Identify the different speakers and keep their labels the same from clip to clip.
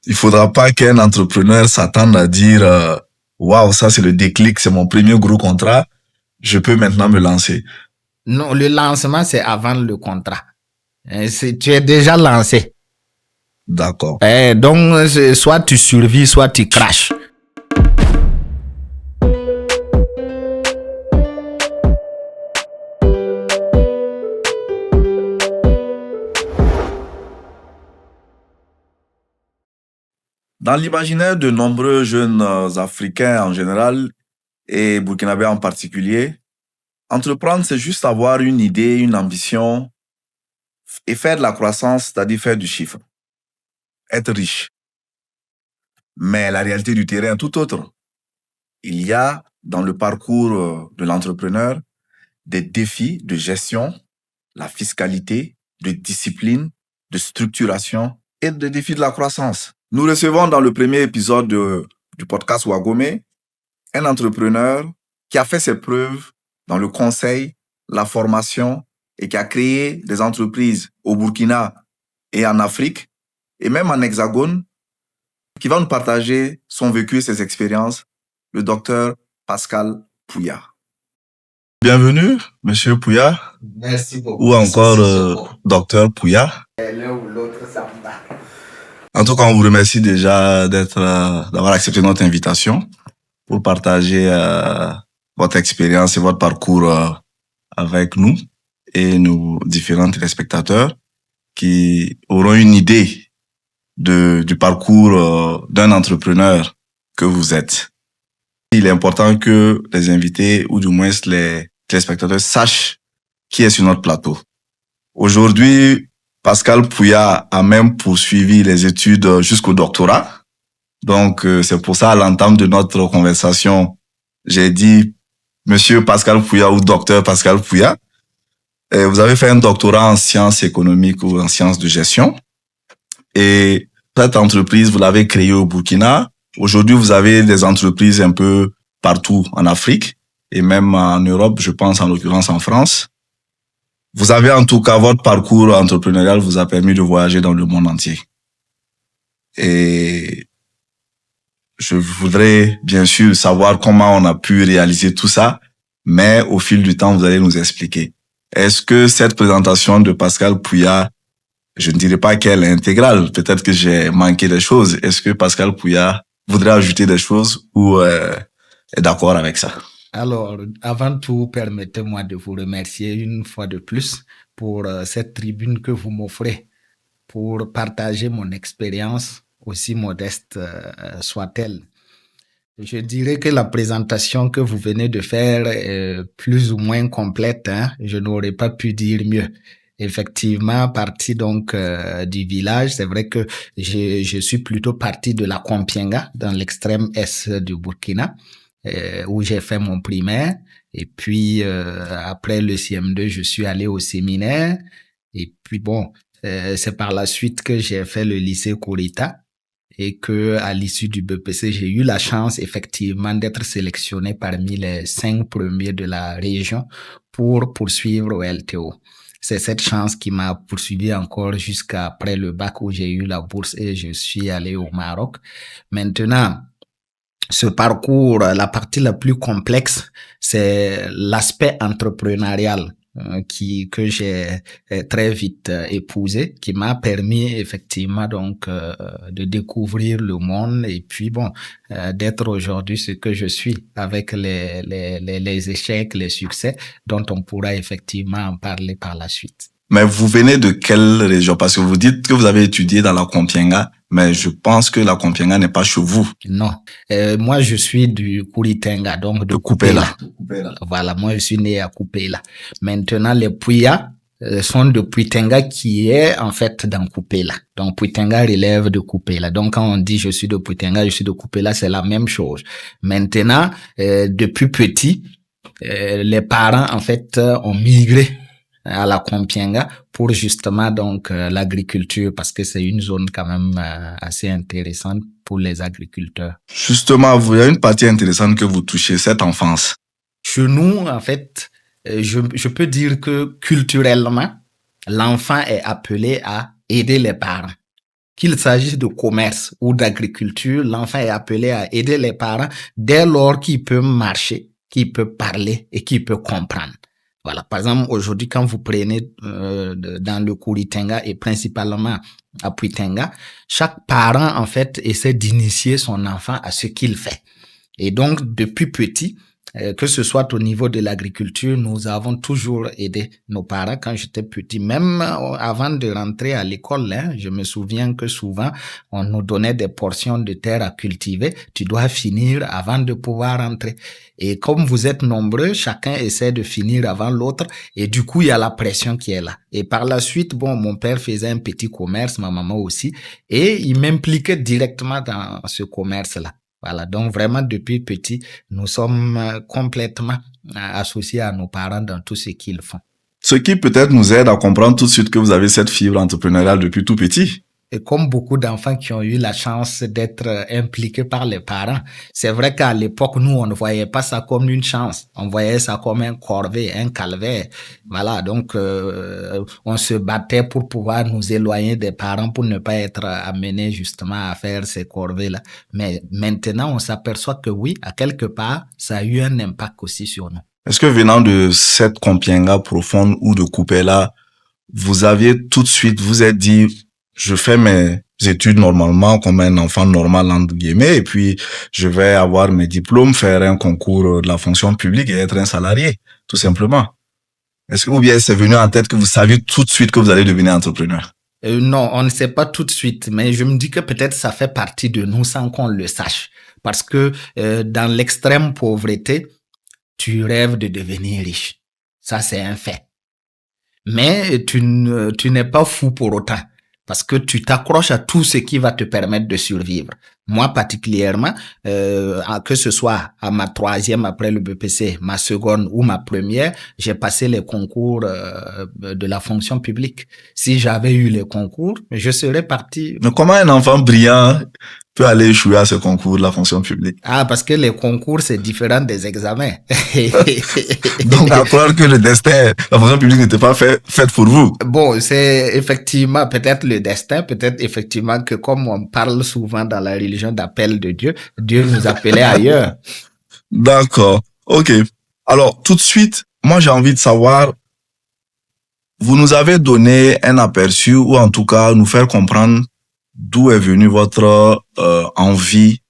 Speaker 1: Il faudra pas qu'un entrepreneur s'attende à dire waouh, ça c'est le déclic, c'est mon premier gros contrat, je peux maintenant me lancer.
Speaker 2: Non, le lancement, c'est avant le contrat. Tu es déjà lancé.
Speaker 1: D'accord.
Speaker 2: Donc, soit tu survis, soit tu crashes.
Speaker 1: Dans l'imaginaire de nombreux jeunes Africains en général et Burkinabés en particulier, entreprendre, c'est juste avoir une idée, une ambition et faire de la croissance, c'est-à-dire faire du chiffre, être riche. Mais la réalité du terrain est tout autre. Il y a dans le parcours de l'entrepreneur des défis de gestion, la fiscalité, de discipline, de structuration et des défis de la croissance. Nous recevons dans le premier épisode du podcast Wagome un entrepreneur qui a fait ses preuves dans le conseil, la formation et qui a créé des entreprises au Burkina et en Afrique et même en Hexagone, qui va nous partager son vécu et ses expériences, le docteur Pascal Pouya. Bienvenue, monsieur Pouya.
Speaker 2: Merci beaucoup.
Speaker 1: Ou encore docteur Pouya.
Speaker 2: L'un ou l'autre, ça me va.
Speaker 1: En tout cas, on vous remercie déjà d'avoir accepté notre invitation pour partager votre expérience et votre parcours avec nous et nos différents téléspectateurs qui auront une idée du parcours d'un entrepreneur que vous êtes. Il est important que les invités, ou du moins les téléspectateurs, sachent qui est sur notre plateau. Aujourd'hui, Pascal Pouya a même poursuivi les études jusqu'au doctorat. Donc, c'est pour ça, à l'entame de notre conversation, j'ai dit Monsieur Pascal Pouya ou Docteur Pascal Pouya. Vous avez fait un doctorat en sciences économiques ou en sciences de gestion. Et cette entreprise, vous l'avez créée au Burkina. Aujourd'hui, vous avez des entreprises un peu partout en Afrique et même en Europe, je pense en l'occurrence en France. Vous avez en tout cas, votre parcours entrepreneurial vous a permis de voyager dans le monde entier. Et je voudrais bien sûr savoir comment on a pu réaliser tout ça, mais au fil du temps, vous allez nous expliquer. Est-ce que cette présentation de Pascal Pouya, je ne dirais pas qu'elle est intégrale, peut-être que j'ai manqué des choses. Est-ce que Pascal Pouya voudrait ajouter des choses ou est d'accord avec ça?
Speaker 2: Alors, avant tout, permettez-moi de vous remercier une fois de plus pour cette tribune que vous m'offrez pour partager mon expérience, aussi modeste soit-elle. Je dirais que la présentation que vous venez de faire est plus ou moins complète. Je n'aurais pas pu dire mieux. Effectivement, parti donc du village, c'est vrai que je suis plutôt parti de la Kompienga, dans l'extrême est du Burkina, où j'ai fait mon primaire. Et puis, après le CM2, je suis allé au séminaire. Et puis bon, c'est par la suite que j'ai fait le lycée Kurita et que à l'issue du BPC, j'ai eu la chance effectivement d'être sélectionné parmi les 5 premiers de la région pour poursuivre au LTO. C'est cette chance qui m'a poursuivi encore jusqu'après le bac où j'ai eu la bourse et je suis allé au Maroc. Maintenant, ce parcours, la partie la plus complexe, c'est l'aspect entrepreneurial que j'ai très vite épousé, qui m'a permis effectivement donc de découvrir le monde et puis bon d'être aujourd'hui ce que je suis avec les échecs, les succès dont on pourra effectivement en parler par la suite.
Speaker 1: Mais vous venez de quelle région? Parce que vous dites que vous avez étudié dans la Kompienga, mais je pense que la Kompienga n'est pas chez vous.
Speaker 2: Non. Moi, je suis du Kuritenga, donc de Kupela. Voilà, moi, je suis né à Kupela. Maintenant, les Pouya sont de Puitenga qui est en fait dans Kupela. Donc, Puitenga relève de Kupela. Donc, quand on dit je suis de Puitenga, je suis de Kupela, c'est la même chose. Maintenant, depuis petit, les parents, en fait, ont migré à la Kompienga pour justement donc l'agriculture parce que c'est une zone quand même assez intéressante pour les agriculteurs.
Speaker 1: Justement, il y a une partie intéressante que vous touchez, cette enfance.
Speaker 2: Chez nous, en fait, je peux dire que culturellement, l'enfant est appelé à aider les parents qu'il s'agisse de commerce ou d'agriculture, l'enfant est appelé à aider les parents dès lors qu'il peut marcher, qu'il peut parler et qu'il peut comprendre. Voilà. Par exemple, aujourd'hui, quand vous prenez dans le Kuritenga et principalement à Puitenga, chaque parent, en fait, essaie d'initier son enfant à ce qu'il fait. Et donc, depuis petit, que ce soit au niveau de l'agriculture, nous avons toujours aidé nos parents quand j'étais petit. Même avant de rentrer à l'école, hein, je me souviens que souvent, on nous donnait des portions de terre à cultiver. Tu dois finir avant de pouvoir rentrer. Et comme vous êtes nombreux, chacun essaie de finir avant l'autre. Et du coup, il y a la pression qui est là. Et par la suite, bon, mon père faisait un petit commerce, ma maman aussi. Et il m'impliquait directement dans ce commerce-là. Voilà, donc vraiment depuis petit, nous sommes complètement associés à nos parents dans tout ce qu'ils font.
Speaker 1: Ce qui peut-être nous aide à comprendre tout de suite que vous avez cette fibre entrepreneuriale depuis tout petit.
Speaker 2: Et comme beaucoup d'enfants qui ont eu la chance d'être impliqués par les parents, c'est vrai qu'à l'époque, nous, on ne voyait pas ça comme une chance. On voyait ça comme un corvée, un calvaire. Voilà, donc on se battait pour pouvoir nous éloigner des parents pour ne pas être amenés justement à faire ces corvées-là. Mais maintenant, on s'aperçoit que oui, à quelque part, ça a eu un impact aussi sur nous.
Speaker 1: Est-ce que venant de cette Kompienga profonde ou de Kupela, vous aviez tout de suite, vous êtes dit, je fais mes études normalement comme un enfant normal entre guillemets et puis je vais avoir mes diplômes, faire un concours de la fonction publique et être un salarié, tout simplement. Est-ce que ou bien c'est venu en tête que vous saviez tout de suite que vous allez devenir entrepreneur?
Speaker 2: Non, on ne sait pas tout de suite, mais je me dis que peut-être ça fait partie de nous sans qu'on le sache. Parce que dans l'extrême pauvreté, tu rêves de devenir riche. Ça, c'est un fait. Mais tu n'es pas fou pour autant. Parce que tu t'accroches à tout ce qui va te permettre de survivre. Moi, particulièrement, que ce soit à ma troisième après le BPC, ma seconde ou ma première, j'ai passé les concours de la fonction publique. Si j'avais eu les concours, je serais parti.
Speaker 1: Mais comment un enfant brillant peut aller échouer à ce concours de la fonction publique?
Speaker 2: Ah, parce que les concours, c'est différent des examens.
Speaker 1: Donc, à croire que le destin, la fonction publique n'était pas faite pour vous.
Speaker 2: Bon, c'est effectivement peut-être le destin, peut-être effectivement que comme on parle souvent dans la religion d'appel de Dieu, Dieu nous appelait ailleurs.
Speaker 1: D'accord. OK. Alors, tout de suite, moi, j'ai envie de savoir, vous nous avez donné un aperçu ou en tout cas nous faire comprendre d'où est venue votre envie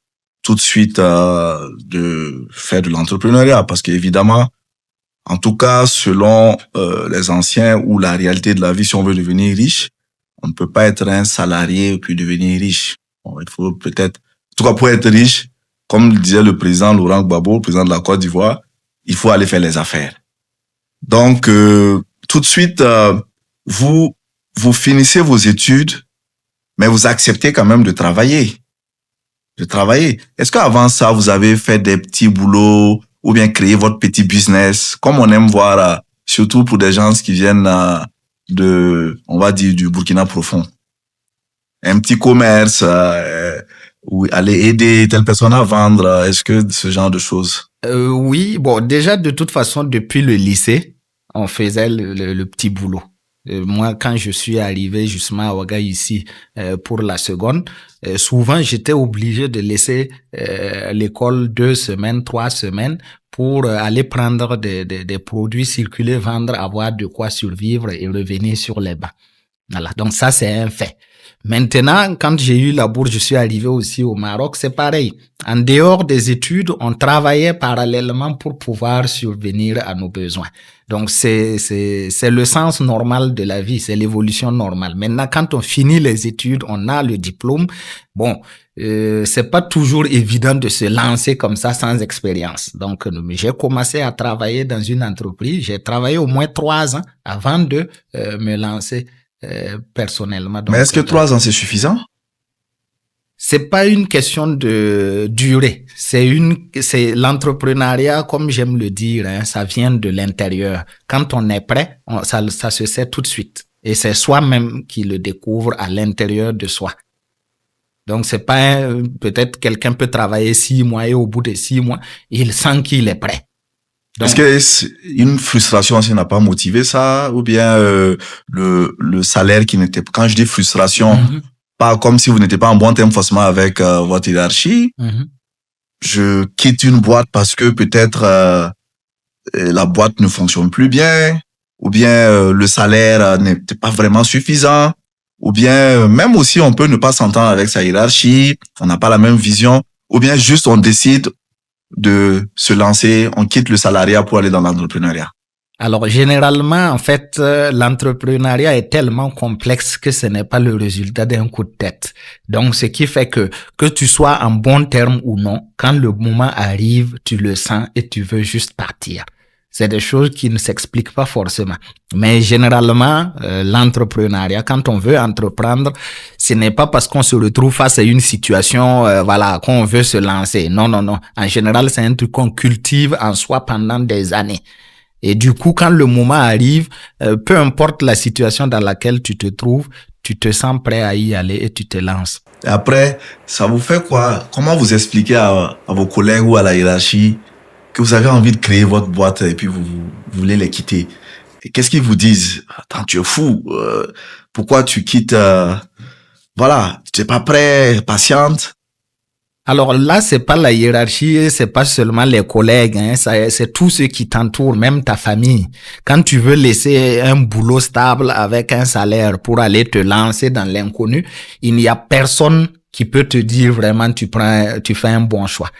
Speaker 1: tout de suite de faire de l'entrepreneuriat parce qu'évidemment, en tout cas, selon les anciens ou la réalité de la vie, si on veut devenir riche, on ne peut pas être un salarié puis devenir riche. Bon, il faut peut-être, en tout cas pour être riche, comme le disait le président Laurent Gbagbo, le président de la Côte d'Ivoire, il faut aller faire les affaires. Donc, tout de suite, vous finissez vos études, mais vous acceptez quand même de travailler. Est-ce qu'avant ça, vous avez fait des petits boulots ou bien créé votre petit business, comme on aime voir, surtout pour des gens qui viennent on va dire, du Burkina profond? Un petit commerce, ou aller aider telle personne à vendre, est-ce que ce genre de choses?
Speaker 2: Oui, bon, déjà, de toute façon, depuis le lycée, on faisait le petit boulot. Moi, quand je suis arrivé justement à Ouaga ici pour la seconde, souvent j'étais obligé de laisser l'école 2 semaines, 3 semaines pour aller prendre des produits, circuler, vendre, avoir de quoi survivre et revenir sur les bancs. Voilà, donc ça c'est un fait. Maintenant, quand j'ai eu la bourse, je suis arrivé aussi au Maroc, c'est pareil. En dehors des études, on travaillait parallèlement pour pouvoir survenir à nos besoins. Donc, c'est le sens normal de la vie, c'est l'évolution normale. Maintenant, quand on finit les études, on a le diplôme. Bon, c'est pas toujours évident de se lancer comme ça sans expérience. Donc, j'ai commencé à travailler dans une entreprise. J'ai travaillé au moins 3 ans avant de me lancer personnellement. Donc,
Speaker 1: mais est-ce que 3 ans, c'est suffisant?
Speaker 2: C'est pas une question de durée. C'est l'entrepreneuriat, comme j'aime le dire, hein, ça vient de l'intérieur. Quand on est prêt, ça se sait tout de suite. Et c'est soi-même qui le découvre à l'intérieur de soi. Donc, c'est pas peut-être quelqu'un peut travailler 6 mois et au bout de 6 mois, il sent qu'il est prêt.
Speaker 1: Donc, est-ce que c'est une frustration si n'a pas motivé ça, ou bien le salaire qui n'était, quand je dis frustration, pas comme si vous n'étiez pas en bon terme forcément avec votre hiérarchie. Je quitte une boîte parce que peut-être la boîte ne fonctionne plus bien, ou bien le salaire n'était pas vraiment suffisant, ou bien même aussi on peut ne pas s'entendre avec sa hiérarchie, on n'a pas la même vision, ou bien juste on décide de se lancer, on quitte le salariat pour aller dans l'entrepreneuriat.
Speaker 2: Alors, généralement, en fait, l'entrepreneuriat est tellement complexe que ce n'est pas le résultat d'un coup de tête. Donc, ce qui fait que tu sois en bon terme ou non, quand le moment arrive, tu le sens et tu veux juste partir. C'est des choses qui ne s'expliquent pas forcément. Mais généralement, l'entrepreneuriat, quand on veut entreprendre, ce n'est pas parce qu'on se retrouve face à une situation, qu'on veut se lancer. Non, non, non. En général, c'est un truc qu'on cultive en soi pendant des années. Et du coup, quand le moment arrive, peu importe la situation dans laquelle tu te trouves, tu te sens prêt à y aller et tu te lances.
Speaker 1: Et après, ça vous fait quoi? Comment vous expliquez à vos collègues ou à la hiérarchie que vous avez envie de créer votre boîte et puis vous voulez les quitter? Et qu'est-ce qu'ils vous disent? Attends, tu es fou. Pourquoi tu quittes? Tu n'es pas prêt, patiente.
Speaker 2: Alors là, c'est pas la hiérarchie, c'est pas seulement les collègues, hein, c'est tous ceux qui t'entourent, même ta famille. Quand tu veux laisser un boulot stable avec un salaire pour aller te lancer dans l'inconnu, il n'y a personne qui peut te dire vraiment tu fais un bon choix.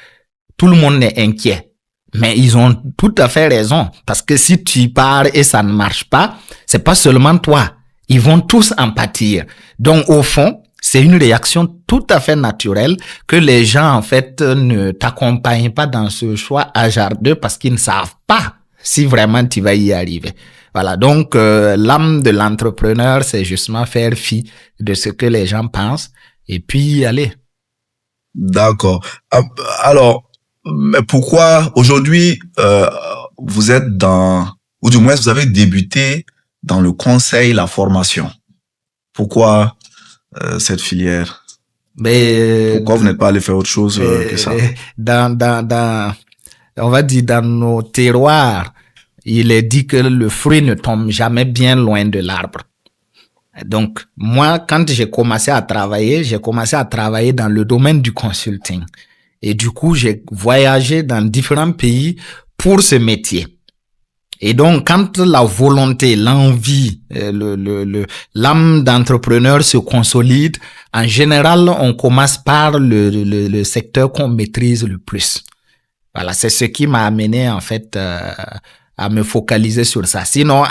Speaker 2: Tout le monde est inquiet. Mais ils ont tout à fait raison. Parce que si tu pars et ça ne marche pas, c'est pas seulement toi. Ils vont tous en pâtir. Donc, au fond, c'est une réaction tout à fait naturelle que les gens, en fait, ne t'accompagnent pas dans ce choix hasardeux parce qu'ils ne savent pas si vraiment tu vas y arriver. Voilà. Donc, l'âme de l'entrepreneur, c'est justement faire fi de ce que les gens pensent et puis y aller.
Speaker 1: D'accord. Alors, mais pourquoi aujourd'hui vous êtes ou du moins vous avez débuté dans le conseil, la formation? Pourquoi cette filière? Pourquoi vous n'êtes pas allé faire autre chose que ça?
Speaker 2: On va dire dans nos terroirs, il est dit que le fruit ne tombe jamais bien loin de l'arbre. Donc, moi, quand j'ai commencé à travailler dans le domaine du consulting. Et du coup, j'ai voyagé dans différents pays pour ce métier. Et donc, quand la volonté, l'envie, l'âme d'entrepreneur se consolide, en général, on commence par le secteur qu'on maîtrise le plus. Voilà, c'est ce qui m'a amené, en fait, à me focaliser sur ça. Sinon,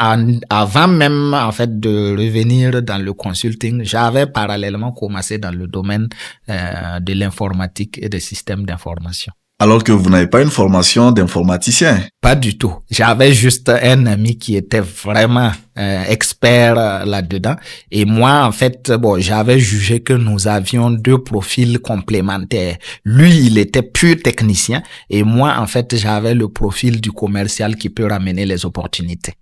Speaker 2: avant même, en fait, de revenir dans le consulting, j'avais parallèlement commencé dans le domaine de l'informatique et des systèmes d'information.
Speaker 1: Alors que vous n'avez pas une formation d'informaticien?
Speaker 2: Pas du tout. J'avais juste un ami qui était vraiment expert là-dedans. Et moi, en fait, j'avais jugé que nous avions deux profils complémentaires. Lui, il était pur technicien. Et moi, en fait, j'avais le profil du commercial qui peut ramener les opportunités.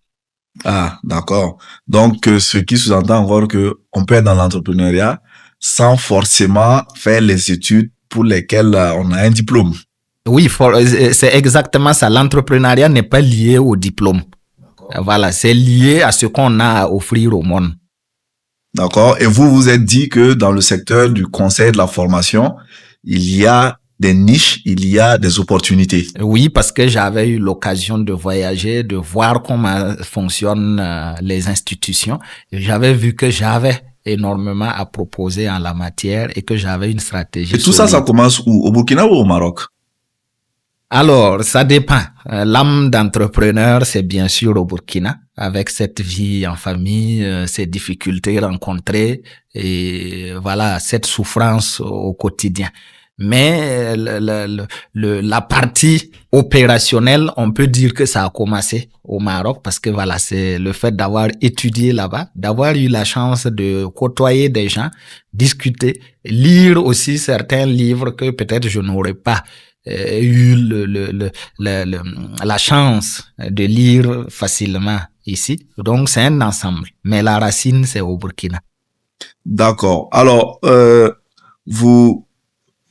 Speaker 1: Ah, d'accord. Donc, ce qui sous-entend encore que on peut être dans l'entrepreneuriat sans forcément faire les études pour lesquelles on a un diplôme.
Speaker 2: Oui, c'est exactement ça. L'entrepreneuriat n'est pas lié au diplôme. Voilà, c'est lié à ce qu'on a à offrir au monde.
Speaker 1: D'accord. Et vous vous êtes dit que dans le secteur du conseil de la formation, il y a des niches, il y a des opportunités.
Speaker 2: Oui, parce que j'avais eu l'occasion de voyager, de voir comment fonctionnent les institutions. Et j'avais vu que j'avais énormément à proposer en la matière et que j'avais une stratégie.
Speaker 1: Et tout ça commence où? Au Burkina ou au Maroc?
Speaker 2: Alors, ça dépend. L'âme d'entrepreneur, c'est bien sûr au Burkina, avec cette vie en famille, ces difficultés rencontrées et voilà, cette souffrance au quotidien. Mais la partie opérationnelle, on peut dire que ça a commencé au Maroc parce que voilà, c'est le fait d'avoir étudié là-bas, d'avoir eu la chance de côtoyer des gens, discuter, lire aussi certains livres que peut-être je n'aurais pas eu la chance de lire facilement ici. Donc, c'est un ensemble. Mais la racine, c'est au Burkina.
Speaker 1: D'accord. Alors, vous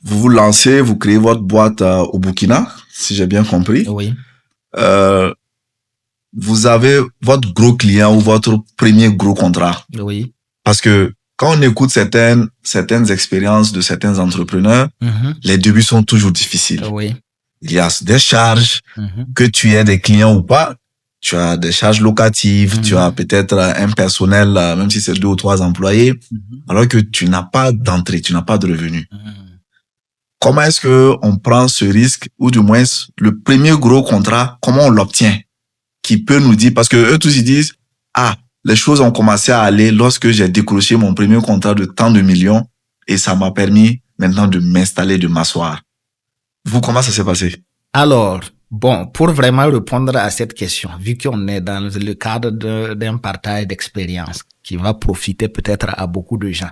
Speaker 1: lancez, vous créez votre boîte au Burkina, si j'ai bien compris.
Speaker 2: Oui.
Speaker 1: Vous avez votre gros client ou votre premier gros contrat.
Speaker 2: Oui.
Speaker 1: Parce que quand on écoute certaines expériences de certains entrepreneurs, les débuts sont toujours difficiles.
Speaker 2: Oui.
Speaker 1: Il y a des charges, que tu aies des clients ou pas. Tu as des charges locatives, tu as peut-être un personnel, même si c'est 2 ou 3 employés, alors que tu n'as pas d'entrée, tu n'as pas de revenus. Comment est-ce que on prend ce risque, ou du moins le premier gros contrat, comment on l'obtient? Qui peut nous dire, parce que eux tous ils disent, les choses ont commencé à aller lorsque j'ai décroché mon premier contrat de tant de millions et ça m'a permis maintenant de m'installer, de m'asseoir. Vous, comment ça s'est passé?
Speaker 2: Alors, bon, pour vraiment répondre à cette question, vu qu'on est dans le cadre d'un partage d'expérience qui va profiter peut-être à beaucoup de gens,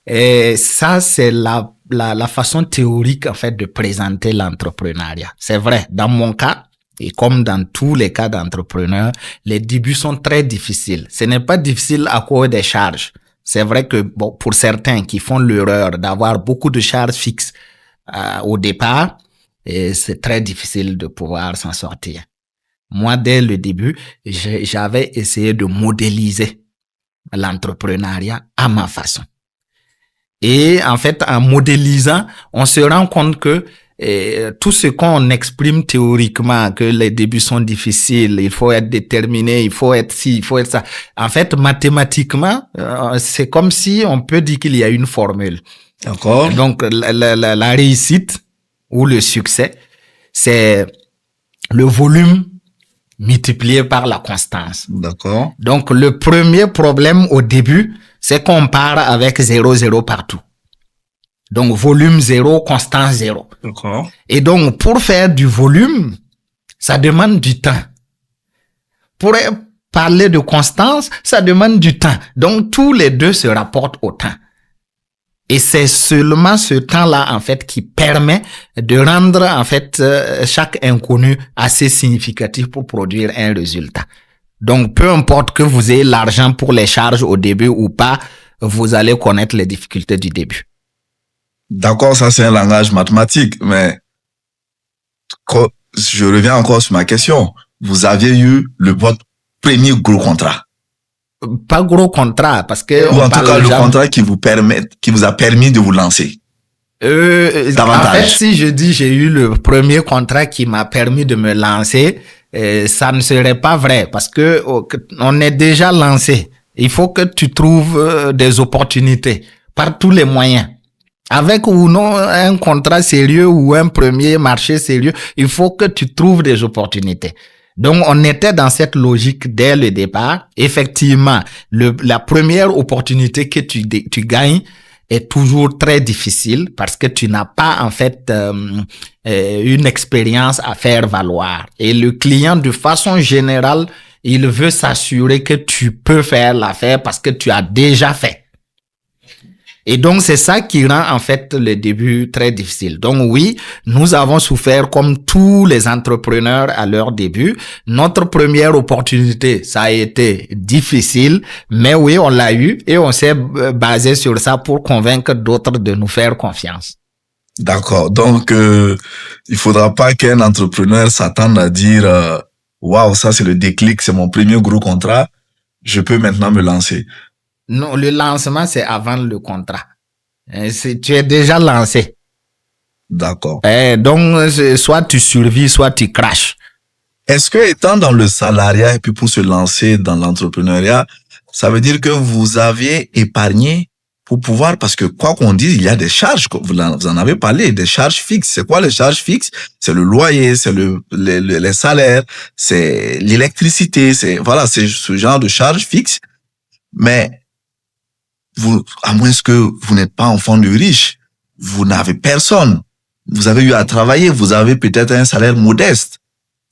Speaker 2: et ça, c'est la façon théorique, en fait, de présenter l'entrepreneuriat. C'est vrai, dans mon cas, et comme dans tous les cas d'entrepreneurs, les débuts sont très difficiles. Ce n'est pas difficile à cause des charges. C'est vrai que bon, pour certains qui font l'erreur d'avoir beaucoup de charges fixes au départ, et c'est très difficile de pouvoir s'en sortir. Moi, dès le début, j'avais essayé de modéliser l'entrepreneuriat à ma façon. Et en fait, en modélisant, on se rend compte que tout ce qu'on exprime théoriquement, que les débuts sont difficiles, il faut être déterminé, il faut être ci, il faut être ça. En fait, mathématiquement, c'est comme si on peut dire qu'il y a une formule.
Speaker 1: D'accord.
Speaker 2: Donc, la réussite ou le succès, c'est le volume multiplié par la constance.
Speaker 1: D'accord.
Speaker 2: Donc, le premier problème au début, c'est qu'on part avec 0 partout. Donc, volume 0, constance 0.
Speaker 1: D'accord.
Speaker 2: Et donc, pour faire du volume, ça demande du temps. Pour parler de constance, ça demande du temps. Donc, tous les deux se rapportent au temps. Et c'est seulement ce temps-là, en fait, qui permet de rendre, en fait, chaque inconnu assez significatif pour produire un résultat. Donc, peu importe que vous ayez l'argent pour les charges au début ou pas, vous allez connaître les difficultés du début.
Speaker 1: D'accord, ça c'est un langage mathématique, mais je reviens encore sur ma question. Vous aviez eu votre premier gros contrat?
Speaker 2: Pas gros contrat, parce que...
Speaker 1: Ou en tout cas, le contrat qui vous a permis de vous lancer.
Speaker 2: Davantage. En fait, si je dis j'ai eu le premier contrat qui m'a permis de me lancer, ça ne serait pas vrai, parce que on est déjà lancé. Il faut que tu trouves des opportunités par tous les moyens. Avec ou non un contrat sérieux ou un premier marché sérieux, il faut que tu trouves des opportunités. Donc, on était dans cette logique dès le départ. Effectivement, la première opportunité que tu gagnes est toujours très difficile parce que tu n'as pas, en fait, une expérience à faire valoir. Et le client, de façon générale, il veut s'assurer que tu peux faire l'affaire parce que tu as déjà fait. Et donc, c'est ça qui rend, en fait, le début très difficile. Donc, oui, nous avons souffert comme tous les entrepreneurs à leur début. Notre première opportunité, ça a été difficile, mais oui, on l'a eu et on s'est basé sur ça pour convaincre d'autres de nous faire confiance.
Speaker 1: D'accord. Donc, il faudra pas qu'un entrepreneur s'attende à dire waouh, ça c'est le déclic, c'est mon premier gros contrat, je peux maintenant me lancer.
Speaker 2: Non, le lancement, c'est avant le contrat. Tu es déjà lancé.
Speaker 1: D'accord.
Speaker 2: Donc, soit tu survis, soit tu crashes.
Speaker 1: Est-ce que étant dans le salariat et puis pour se lancer dans l'entrepreneuriat, ça veut dire que vous aviez épargné pour pouvoir, parce que quoi qu'on dise, il y a des charges, vous en avez parlé, des charges fixes. C'est quoi les charges fixes? C'est le loyer, c'est les salaires, c'est l'électricité, c'est ce genre de charges fixes. Mais vous, à moins que vous n'êtes pas enfant de riche, vous n'avez personne. Vous avez eu à travailler, vous avez peut-être un salaire modeste.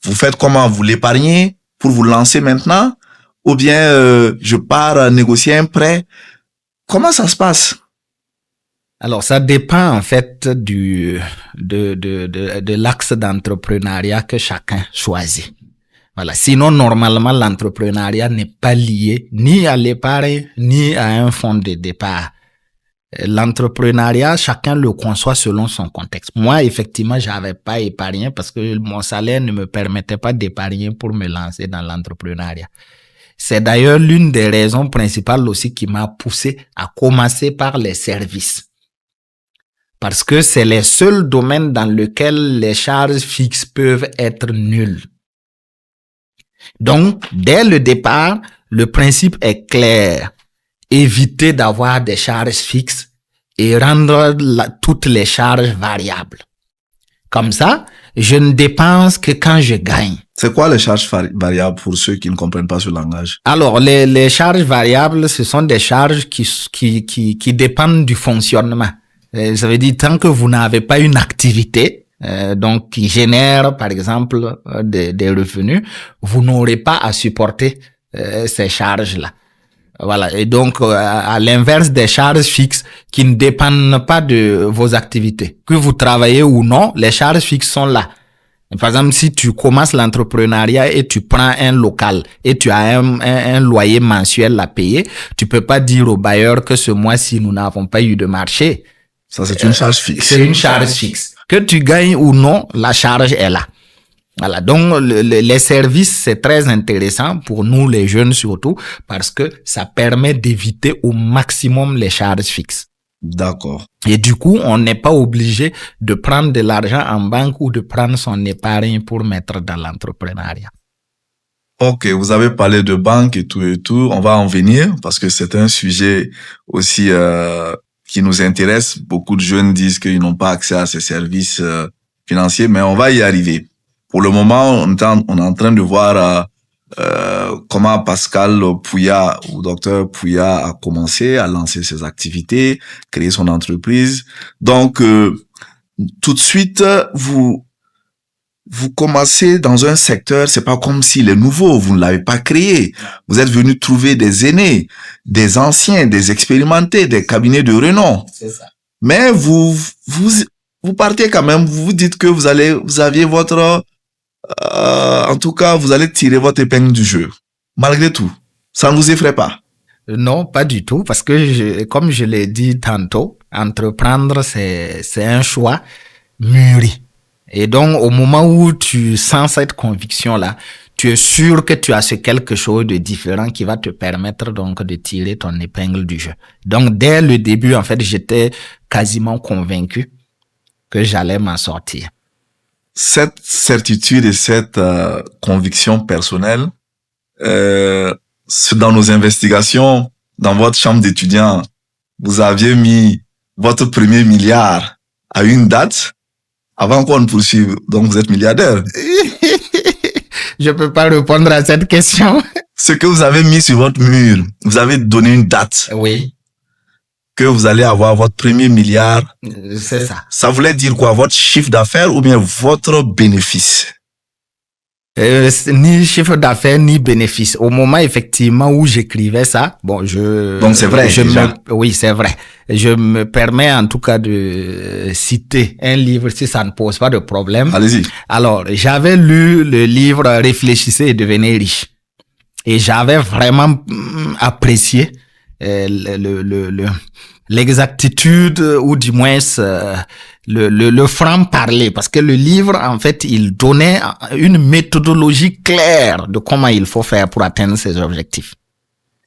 Speaker 1: Vous faites comment? Vous l'épargnez pour vous lancer maintenant? Ou bien je pars négocier un prêt? Comment ça se passe?
Speaker 2: Alors, ça dépend en fait de l'axe d'entrepreneuriat que chacun choisit. Voilà. Sinon, normalement, l'entrepreneuriat n'est pas lié ni à l'épargne, ni à un fonds de départ. L'entrepreneuriat, chacun le conçoit selon son contexte. Moi, effectivement, j'avais pas épargné parce que mon salaire ne me permettait pas d'épargner pour me lancer dans l'entrepreneuriat. C'est d'ailleurs l'une des raisons principales aussi qui m'a poussé à commencer par les services. Parce que c'est les seuls domaines dans lesquels les charges fixes peuvent être nulles. Donc, dès le départ, le principe est clair. Éviter d'avoir des charges fixes et rendre toutes les charges variables. Comme ça, je ne dépense que quand je gagne.
Speaker 1: C'est quoi les charges variables pour ceux qui ne comprennent pas ce langage?
Speaker 2: Alors, les charges variables, ce sont des charges qui dépendent du fonctionnement. Ça veut dire, tant que vous n'avez pas une activité, donc qui génère, par exemple, des revenus, vous n'aurez pas à supporter ces charges-là. Voilà. Et donc, à l'inverse des charges fixes qui ne dépendent pas de vos activités. Que vous travaillez ou non, les charges fixes sont là. Par exemple, si tu commences l'entrepreneuriat et tu prends un local et tu as un loyer mensuel à payer, tu peux pas dire au bailleur que ce mois-ci, nous n'avons pas eu de marché.
Speaker 1: Ça, c'est une charge fixe.
Speaker 2: C'est une charge fixe. Que tu gagnes ou non, la charge est là. Voilà. Donc, les services, c'est très intéressant pour nous, les jeunes surtout, parce que ça permet d'éviter au maximum les charges fixes.
Speaker 1: D'accord.
Speaker 2: Et du coup, on n'est pas obligé de prendre de l'argent en banque ou de prendre son épargne pour mettre dans l'entrepreneuriat.
Speaker 1: Ok, vous avez parlé de banque et tout. On va en venir parce que c'est un sujet aussi qui nous intéresse. Beaucoup de jeunes disent qu'ils n'ont pas accès à ces services financiers, mais on va y arriver. Pour le moment, on est en train de voir comment Pascal Pouya ou docteur Pouya a commencé à lancer ses activités, créer son entreprise. Donc, tout de suite, vous commencez dans un secteur, c'est pas comme s'il est nouveau, vous ne l'avez pas créé. Vous êtes venu trouver des aînés, des anciens, des expérimentés, des cabinets de renom.
Speaker 2: C'est ça.
Speaker 1: Mais vous partez quand même, vous vous dites que vous aviez votre, en tout cas, vous allez tirer votre épingle du jeu. Malgré tout, ça ne vous effraie pas?
Speaker 2: Non, pas du tout, parce que comme je l'ai dit tantôt, entreprendre, c'est un choix mûri. Et donc, au moment où tu sens cette conviction-là, tu es sûr que tu as ce quelque chose de différent qui va te permettre donc de tirer ton épingle du jeu. Donc, dès le début, en fait, j'étais quasiment convaincu que j'allais m'en sortir.
Speaker 1: Cette certitude et cette conviction personnelle, dans nos investigations, dans votre chambre d'étudiant, vous aviez mis votre premier milliard à une date avant qu'on ne poursuive. Donc, vous êtes milliardaire.
Speaker 2: Je peux pas répondre à cette question.
Speaker 1: Ce que vous avez mis sur votre mur, vous avez donné une date.
Speaker 2: Oui.
Speaker 1: Que vous allez avoir votre premier milliard.
Speaker 2: C'est ça.
Speaker 1: Ça voulait dire quoi? Votre chiffre d'affaires ou bien votre bénéfice?
Speaker 2: Ni chiffre d'affaires, ni bénéfice. Au moment, effectivement, où j'écrivais ça, bon,
Speaker 1: donc, c'est vrai,
Speaker 2: oui, c'est vrai. Je me permets, en tout cas, de citer un livre, si ça ne pose pas de problème.
Speaker 1: Allez-y.
Speaker 2: Alors, j'avais lu le livre Réfléchissez et devenez riche. Et j'avais vraiment apprécié l'exactitude ou du moins le franc-parler, parce que le livre, en fait, il donnait une méthodologie claire de comment il faut faire pour atteindre ses objectifs.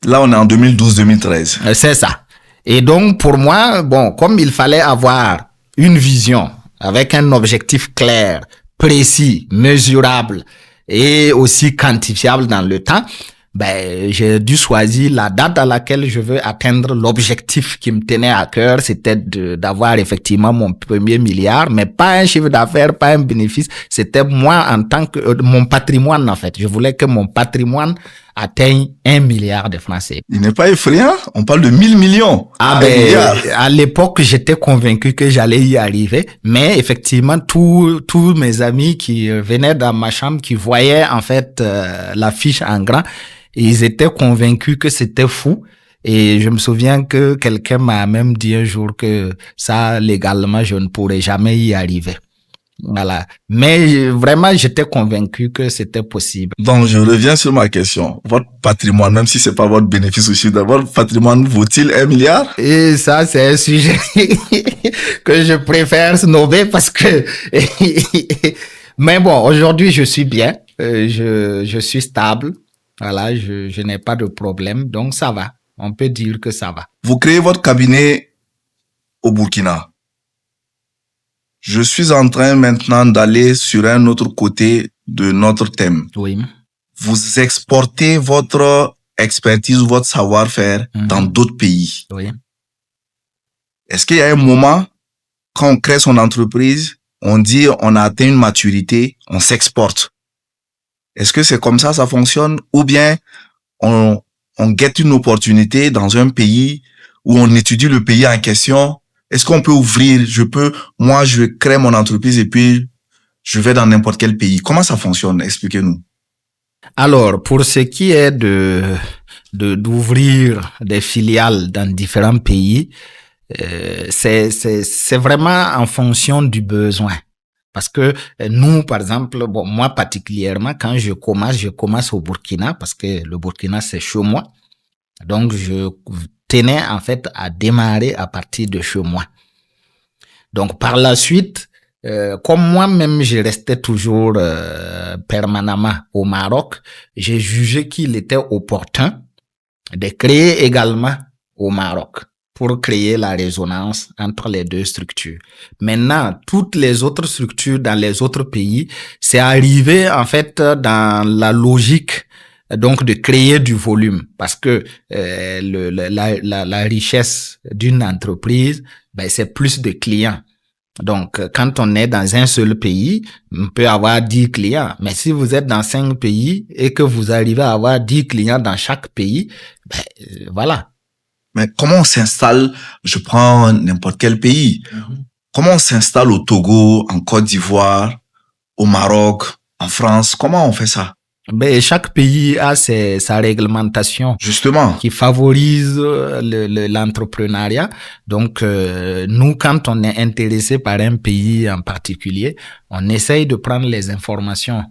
Speaker 1: Là, on est en 2012-2013.
Speaker 2: C'est ça. Et donc, pour moi, bon, comme il fallait avoir une vision avec un objectif clair, précis, mesurable et aussi quantifiable dans le temps, ben, j'ai dû choisir la date à laquelle je veux atteindre l'objectif qui me tenait à cœur, c'était d'avoir effectivement mon premier milliard, mais pas un chiffre d'affaires, pas un bénéfice, c'était moi en tant que, mon patrimoine en fait. Je voulais que mon patrimoine atteigne 1 milliard de francs CFA.
Speaker 1: Il n'est pas effrayant, on parle de 1000 millions.
Speaker 2: À l'époque, j'étais convaincu que j'allais y arriver, mais effectivement, tous mes amis qui venaient dans ma chambre, qui voyaient en fait l'affiche en grand, ils étaient convaincus que c'était fou. Et je me souviens que quelqu'un m'a même dit un jour que ça, légalement, je ne pourrais jamais y arriver. Voilà. Mais vraiment, j'étais convaincu que c'était possible.
Speaker 1: Donc, je reviens sur ma question. Votre patrimoine, même si c'est pas votre bénéfice aussi, votre patrimoine vaut-il 1 milliard?
Speaker 2: Et ça, c'est un sujet que je préfère snober parce que, mais bon, aujourd'hui, je suis bien. Je suis stable. Voilà, je n'ai pas de problème, donc ça va. On peut dire que ça va.
Speaker 1: Vous créez votre cabinet au Burkina. Je suis en train maintenant d'aller sur un autre côté de notre thème.
Speaker 2: Oui.
Speaker 1: Vous exportez votre expertise, votre savoir-faire dans d'autres pays.
Speaker 2: Oui.
Speaker 1: Est-ce qu'il y a un moment, quand on crée son entreprise, on dit on a atteint une maturité, on s'exporte? Est-ce que c'est comme ça fonctionne? Ou bien on guette une opportunité dans un pays où on étudie le pays en question? Est-ce qu'on peut ouvrir, moi je crée mon entreprise et puis je vais dans n'importe quel pays? Comment ça fonctionne? Expliquez-nous.
Speaker 2: Alors, pour ce qui est d'ouvrir des filiales dans différents pays, c'est vraiment en fonction du besoin. Parce que nous, par exemple, bon, moi particulièrement, quand je commence au Burkina, parce que le Burkina, c'est chez moi. Donc, je tenais en fait à démarrer à partir de chez moi. Donc, par la suite, comme moi-même, je restais toujours permanemment au Maroc, j'ai jugé qu'il était opportun de créer également au Maroc pour créer la résonance entre les deux structures. Maintenant, toutes les autres structures dans les autres pays, c'est arrivé en fait dans la logique donc de créer du volume, parce que la richesse d'une entreprise, c'est plus de clients. Donc, quand on est dans un seul pays, on peut avoir 10 clients. Mais si vous êtes dans 5 pays et que vous arrivez à avoir 10 clients dans chaque pays, voilà.
Speaker 1: Mais comment on s'installe? Je prends n'importe quel pays. Comment on s'installe au Togo, en Côte d'Ivoire, au Maroc, en France? Comment on fait ça?
Speaker 2: Chaque pays a sa réglementation.
Speaker 1: Justement.
Speaker 2: Qui favorise l'entrepreneuriat. Donc, nous, quand on est intéressé par un pays en particulier, on essaye de prendre les informations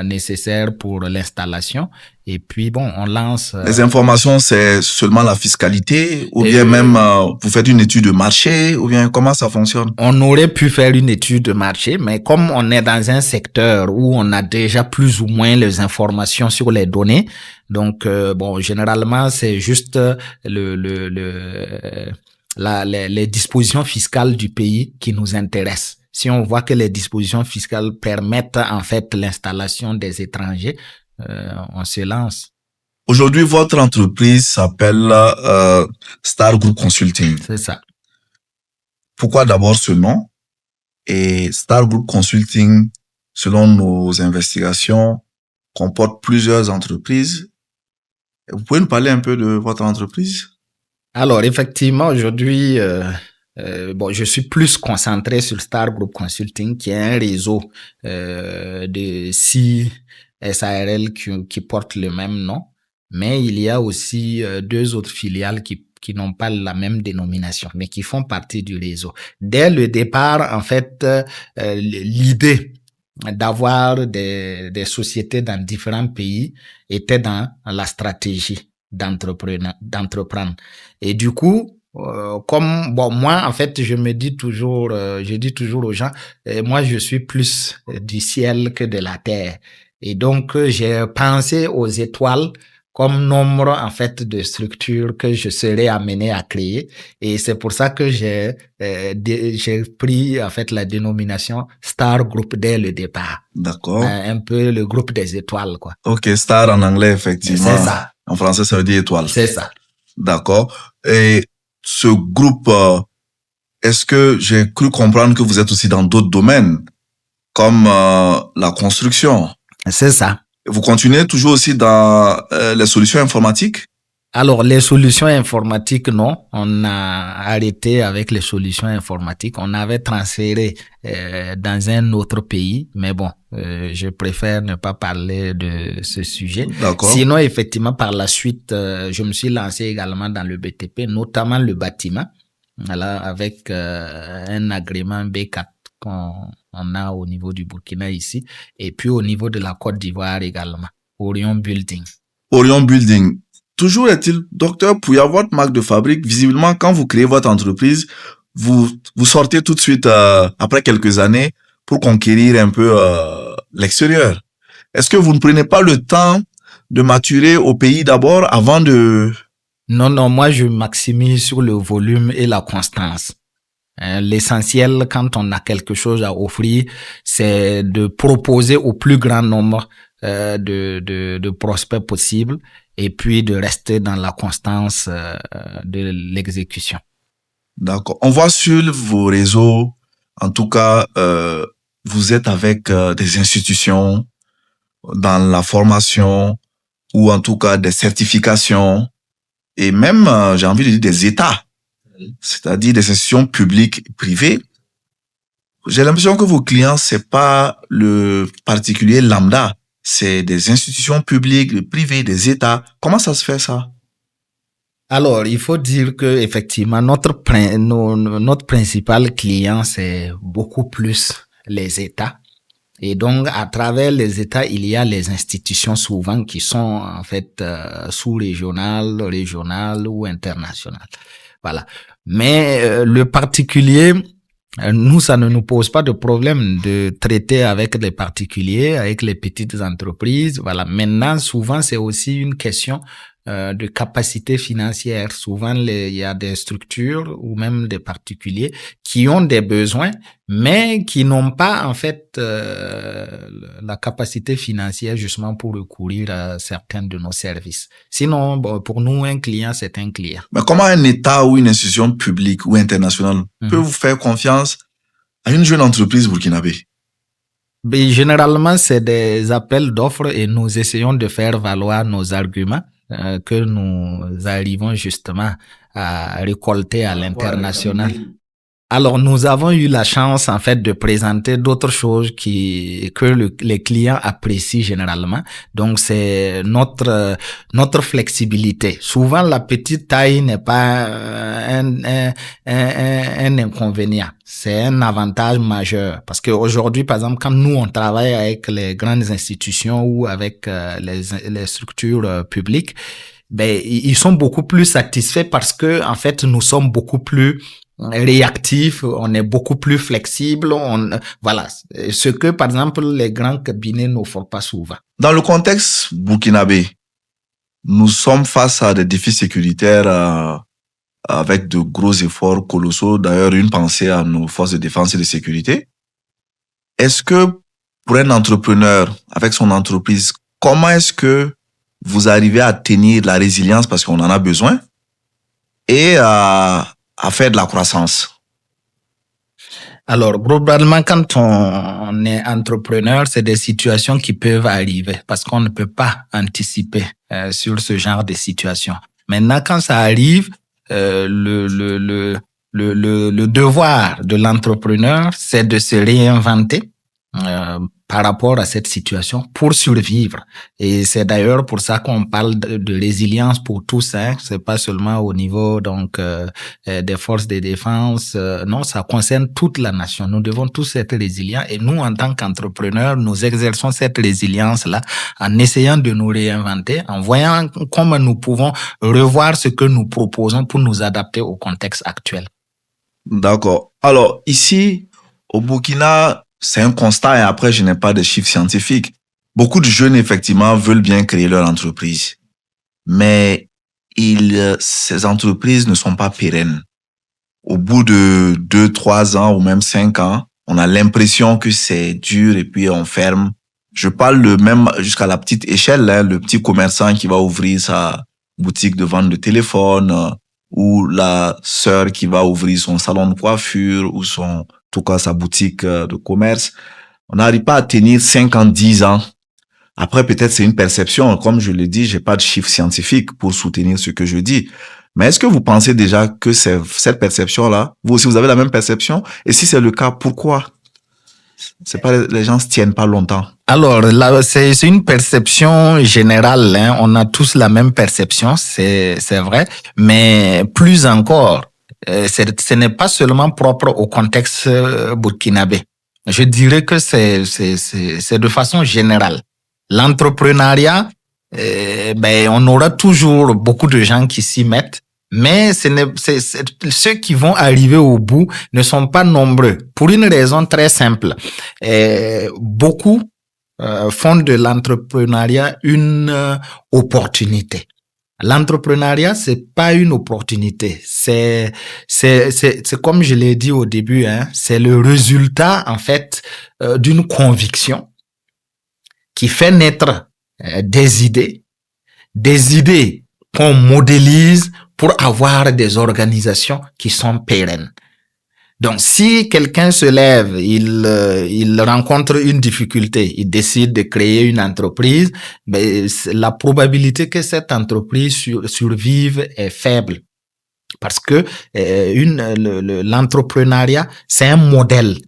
Speaker 2: nécessaires pour l'installation. Et puis, bon, on lance...
Speaker 1: Les informations, c'est seulement la fiscalité ou bien même vous faites une étude de marché ou bien comment ça fonctionne?
Speaker 2: On aurait pu faire une étude de marché, mais comme on est dans un secteur où on a déjà plus ou moins les informations sur les données, donc, bon, généralement, c'est juste les dispositions fiscales du pays qui nous intéressent. Si on voit que les dispositions fiscales permettent en fait l'installation des étrangers, on se lance.
Speaker 1: Aujourd'hui, votre entreprise s'appelle Star Group Consulting.
Speaker 2: C'est ça.
Speaker 1: Pourquoi d'abord ce nom? Et Star Group Consulting, selon nos investigations, comporte plusieurs entreprises. Vous pouvez nous parler un peu de votre entreprise?
Speaker 2: Alors, effectivement, aujourd'hui, je suis plus concentré sur Star Group Consulting, qui est un réseau de 6 SARL qui portent le même nom, mais il y a aussi 2 autres filiales qui n'ont pas la même dénomination, mais qui font partie du réseau. Dès le départ, en fait, l'idée d'avoir des sociétés dans différents pays était dans la stratégie d'entreprendre. Et du coup, moi, en fait, je dis toujours aux gens, moi, je suis plus du ciel que de la terre. Et donc, j'ai pensé aux étoiles comme nombre, en fait, de structures que je serais amené à créer. Et c'est pour ça que j'ai pris, en fait, la dénomination Star Group dès le départ.
Speaker 1: D'accord.
Speaker 2: Un peu le groupe des étoiles, quoi.
Speaker 1: Ok, Star en anglais, effectivement.
Speaker 2: C'est ça.
Speaker 1: En français, ça veut dire étoile.
Speaker 2: C'est ça.
Speaker 1: D'accord. Et ce groupe, est-ce que j'ai cru comprendre que vous êtes aussi dans d'autres domaines, comme la construction?
Speaker 2: C'est ça.
Speaker 1: Vous continuez toujours aussi dans les solutions informatiques?
Speaker 2: Alors, les solutions informatiques, non. On a arrêté avec les solutions informatiques. On avait transféré dans un autre pays. Mais bon, je préfère ne pas parler de ce sujet.
Speaker 1: D'accord.
Speaker 2: Sinon, effectivement, par la suite, je me suis lancé également dans le BTP, notamment le bâtiment, voilà, avec un agrément B4 qu'on a au niveau du Burkina ici, et puis au niveau de la Côte d'Ivoire également, Orion Building.
Speaker 1: Orion Building. Toujours est-il, docteur, pour y avoir votre marque de fabrique, visiblement, quand vous créez votre entreprise, vous sortez tout de suite, après quelques années, pour conquérir un peu l'extérieur. Est-ce que vous ne prenez pas le temps de maturer au pays d'abord avant de...
Speaker 2: Non, moi je maximise sur le volume et la constance. L'essentiel quand on a quelque chose à offrir, c'est de proposer au plus grand nombre de prospects possibles et puis de rester dans la constance de l'exécution.
Speaker 1: D'accord. On voit sur vos réseaux, en tout cas, vous êtes avec des institutions dans la formation ou en tout cas des certifications et même, j'ai envie de dire, des États, c'est-à-dire des institutions publiques et privées. J'ai l'impression que vos clients, c'est pas le particulier lambda, c'est des institutions publiques, privées, des États. Comment ça se fait ça?
Speaker 2: Alors, il faut dire que effectivement notre principal client, c'est beaucoup plus les États. Et donc, à travers les États, il y a les institutions souvent qui sont en fait sous-régionales, régionales ou internationales. Voilà. Mais le particulier, nous, ça ne nous pose pas de problème de traiter avec les particuliers, avec les petites entreprises. Voilà. Maintenant, souvent, c'est aussi une question de capacité financière. Souvent, il y a des structures ou même des particuliers qui ont des besoins, mais qui n'ont pas en fait la capacité financière justement pour recourir à certains de nos services. Sinon, bon, pour nous, un client, c'est un client.
Speaker 1: Mais comment un État ou une institution publique ou internationale peut vous faire confiance à une jeune entreprise burkinabé?
Speaker 2: Mais généralement, c'est des appels d'offres et nous essayons de faire valoir nos arguments que nous arrivons justement à récolter à l'international. Alors, nous avons eu la chance, en fait, de présenter d'autres choses que les clients apprécient généralement. Donc, c'est notre flexibilité. Souvent, la petite taille n'est pas un inconvénient. C'est un avantage majeur. Parce qu'aujourd'hui, par exemple, quand nous, on travaille avec les grandes institutions ou avec les structures publiques, ben, ils sont beaucoup plus satisfaits parce que, en fait, nous sommes beaucoup plus réactif, on est beaucoup plus flexible, voilà, ce que par exemple les grands cabinets ne font pas souvent.
Speaker 1: Dans le contexte burkinabé, nous sommes face à des défis sécuritaires avec de gros efforts colossaux. D'ailleurs, une pensée à nos forces de défense et de sécurité. Est-ce que pour un entrepreneur avec son entreprise, comment est-ce que vous arrivez à tenir la résilience parce qu'on en a besoin et à faire de la croissance?
Speaker 2: Alors, globalement, quand on est entrepreneur, c'est des situations qui peuvent arriver parce qu'on ne peut pas anticiper sur ce genre de situation. Maintenant, quand ça arrive, le devoir de l'entrepreneur, c'est de se réinventer par rapport à cette situation pour survivre. Et c'est d'ailleurs pour ça qu'on parle de résilience pour tous, hein. C'est pas seulement au niveau donc des forces de défense, non, ça concerne toute la nation. Nous devons tous être résilients et nous, en tant qu'entrepreneurs, nous exerçons cette résilience-là en essayant de nous réinventer, en voyant comment nous pouvons revoir ce que nous proposons pour nous adapter au contexte actuel.
Speaker 1: D'accord. Alors, ici, au Burkina, c'est un constat et après, je n'ai pas de chiffres scientifiques. Beaucoup de jeunes, effectivement, veulent bien créer leur entreprise. Mais ces entreprises ne sont pas pérennes. Au bout de 2, 3 ans ou même 5 ans, on a l'impression que c'est dur et puis on ferme. Je parle même jusqu'à la petite échelle, hein, le petit commerçant qui va ouvrir sa boutique de vente de téléphone ou la sœur qui va ouvrir son salon de coiffure ou en tout cas sa boutique de commerce. On n'arrive pas à tenir 5 ans, 10 ans. Après, peut-être c'est une perception. Comme je l'ai dit, j'ai pas de chiffres scientifiques pour soutenir ce que je dis. Mais est-ce que vous pensez déjà que c'est cette perception-là, vous aussi, vous avez la même perception? Et si c'est le cas, pourquoi? C'est pas, les gens se tiennent pas longtemps.
Speaker 2: Alors là, c'est une perception générale, hein. On a tous la même perception, c'est vrai. Mais plus encore, ce n'est pas seulement propre au contexte burkinabé. Je dirais que c'est de façon générale. L'entrepreneuriat, ben on aura toujours beaucoup de gens qui s'y mettent, mais ceux qui vont arriver au bout ne sont pas nombreux pour une raison très simple. Beaucoup font de l'entrepreneuriat une opportunité. L'entrepreneuriat, c'est pas une opportunité. C'est comme je l'ai dit au début, hein, c'est le résultat, en fait, d'une conviction qui fait naître des idées qu'on modélise pour avoir des organisations qui sont pérennes. Donc, si quelqu'un se lève, il rencontre une difficulté, il décide de créer une entreprise, mais la probabilité que cette entreprise survive est faible. Parce que l'entrepreneuriat, c'est un modèle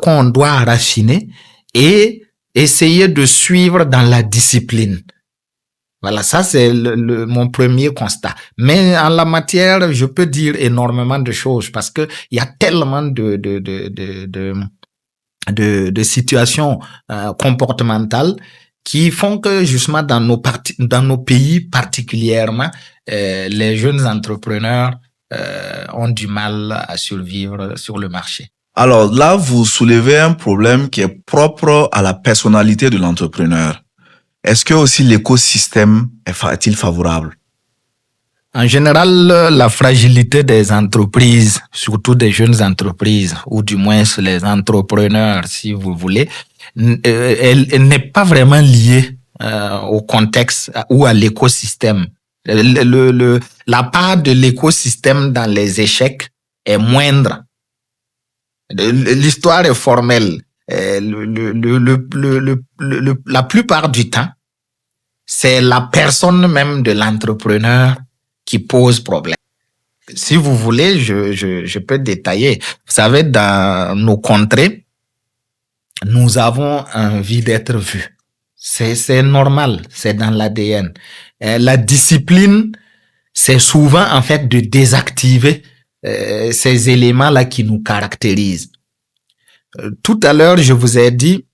Speaker 2: qu'on doit raffiner et essayer de suivre dans la discipline. Voilà, ça c'est mon premier constat. Mais en la matière, je peux dire énormément de choses parce que il y a tellement de situations comportementales qui font que justement dans nos pays particulièrement, les jeunes entrepreneurs ont du mal à survivre sur le marché.
Speaker 1: Alors là, vous soulevez un problème qui est propre à la personnalité de l'entrepreneur. Est-ce que aussi l'écosystème est-il favorable?
Speaker 2: En général, la fragilité des entreprises, surtout des jeunes entreprises, ou du moins les entrepreneurs, si vous voulez, elle n'est pas vraiment liée au contexte ou à l'écosystème. La part de l'écosystème dans les échecs est moindre. L'histoire est formelle. La plupart du temps, c'est la personne même de l'entrepreneur qui pose problème. Si vous voulez, je peux détailler. Vous savez, dans nos contrées, nous avons envie d'être vus. C'est normal, c'est dans l'ADN. La discipline, c'est souvent en fait de désactiver ces éléments-là qui nous caractérisent. Tout à l'heure, je vous ai dit